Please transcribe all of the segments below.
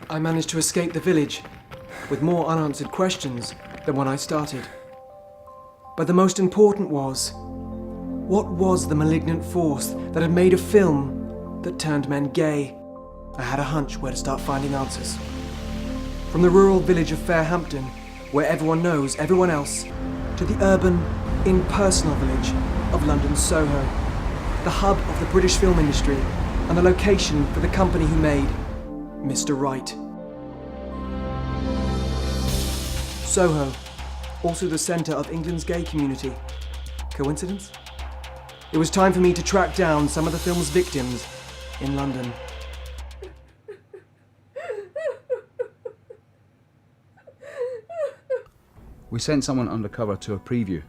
I managed to escape the village with more unanswered questions than when I started. But the most important was, what was the malignant force that had made a film that turned men gay? I had a hunch where to start finding answers. From the rural village of Faghampton, where everyone knows everyone else, to the urban, impersonal village of London's Soho, the hub of the British film industry and the location for the company who made Mr. Right. Soho, also the centre of England's gay community. Coincidence? It was time for me to track down some of the film's victims in London. We sent someone undercover to a preview.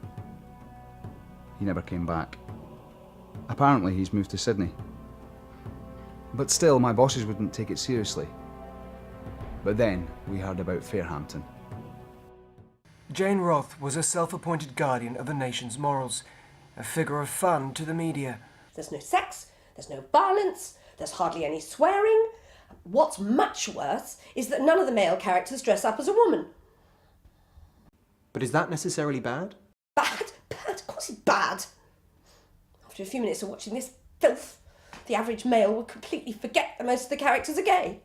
He never came back. Apparently he's moved to Sydney. But still, my bosses wouldn't take it seriously. But then we heard about Faghampton. Jane Roth was a self-appointed guardian of the nation's morals, a figure of fun to the media. There's no sex, there's no violence, there's hardly any swearing. What's much worse is that none of the male characters dress up as a woman. But is that necessarily bad? Bad? Bad? Of course it's bad. After a few minutes of watching this filth, the average male will completely forget that most of the characters are gay.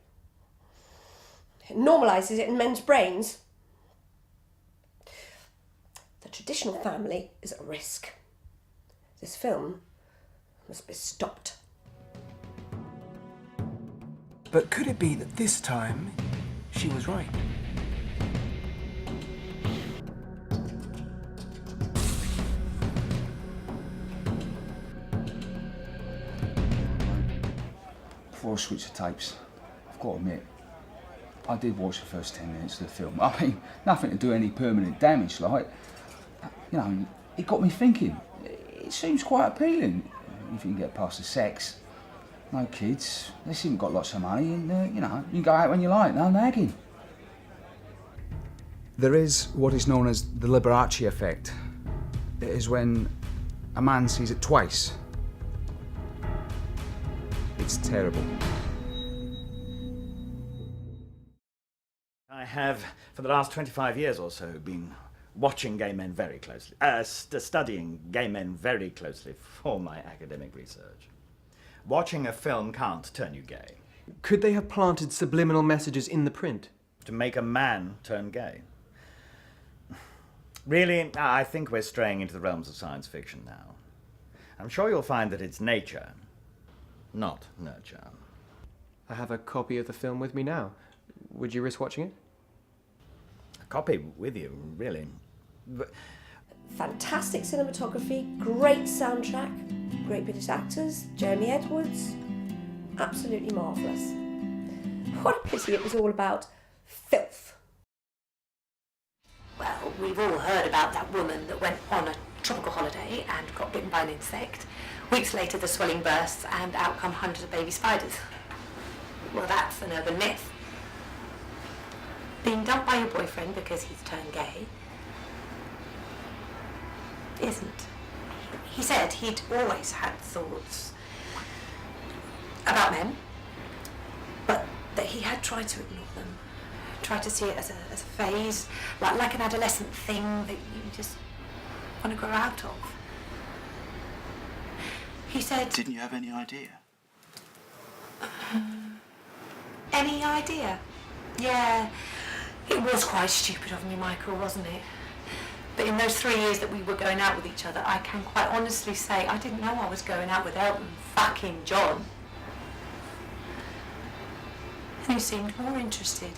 It normalises it in men's brains. The traditional family is at risk. This film must be stopped. But could it be that this time she was right? Before I switch the tapes, I've got to admit, I did watch the first 10 minutes of the film. I mean, nothing to do any permanent damage, like, you know, it got me thinking. It seems quite appealing, if you can get past the sex. No kids, they seem got lots of money, and, you know, you can go out when you like, no nagging. There is what is known as the Liberace effect. It is when a man sees it twice. It's terrible. I have, for the last 25 years or so, been watching gay men very closely, studying gay men very closely for my academic research. Watching a film can't turn you gay. Could they have planted subliminal messages in the print? To make a man turn gay. Really, I think we're straying into the realms of science fiction now. I'm sure you'll find that it's nature, not nurture. I have a copy of the film with me now. Would you risk watching it? A copy with you, really? But Fantastic cinematography, great soundtrack, great British actors, Jeremy Edwards. Absolutely marvellous. What a pity it was all about filth. Well, we've all heard about that woman that went on a tropical holiday and got bitten by an insect. Weeks later, the swelling bursts and out come hundreds of baby spiders. Well, that's an urban myth. Being dumped by your boyfriend because he's turned gay isn't. He said he'd always had thoughts about men, but that he had tried to ignore them, tried to see it as a phase, like an adolescent thing that you just want to grow out of. He said... Didn't you have any idea? Any idea? Yeah, it was quite stupid of me, Michael, wasn't it? But in those 3 years that we were going out with each other, I can quite honestly say I didn't know I was going out with Elton fucking John. And he seemed more interested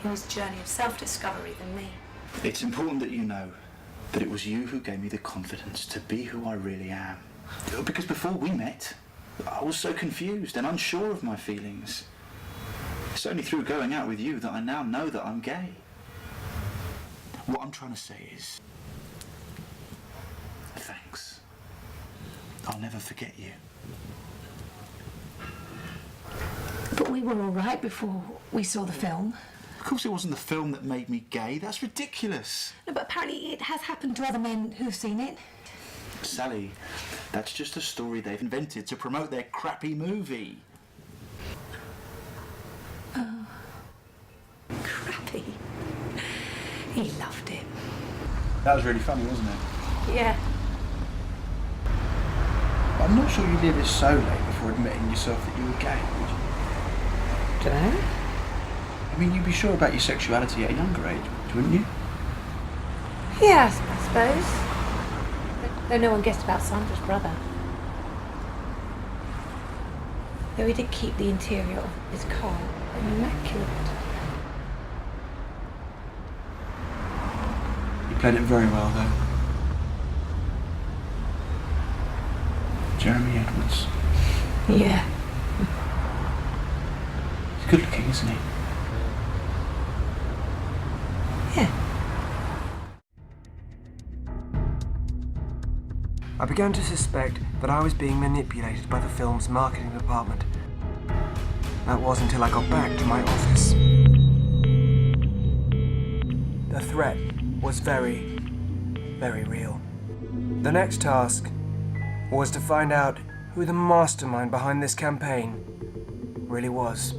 in his journey of self-discovery than me. It's important that you know that it was you who gave me the confidence to be who I really am. Because before we met, I was so confused and unsure of my feelings. It's only through going out with you that I now know that I'm gay. What I'm trying to say is, thanks. I'll never forget you. But we were all right before we saw the film. Of course it wasn't the film that made me gay. That's ridiculous. No, but apparently it has happened to other men who've seen it. Sally, that's just a story they've invented to promote their crappy movie. He loved it. That was really funny, wasn't it? Yeah. But I'm not sure you'd leave it so late before admitting yourself that you were gay, would you? Dunno. I mean, you'd be sure about your sexuality at a younger age, wouldn't you? Yeah, I suppose. Though no one guessed about Sandra's brother. Though he did keep the interior of his car immaculate. You played it very well, though. Jeremy Edwards. Yeah. He's good looking, isn't he? Yeah. I began to suspect that I was being manipulated by the film's marketing department. That was until I got back to my office. The threat was very, very real. The next task was to find out who the mastermind behind this campaign really was.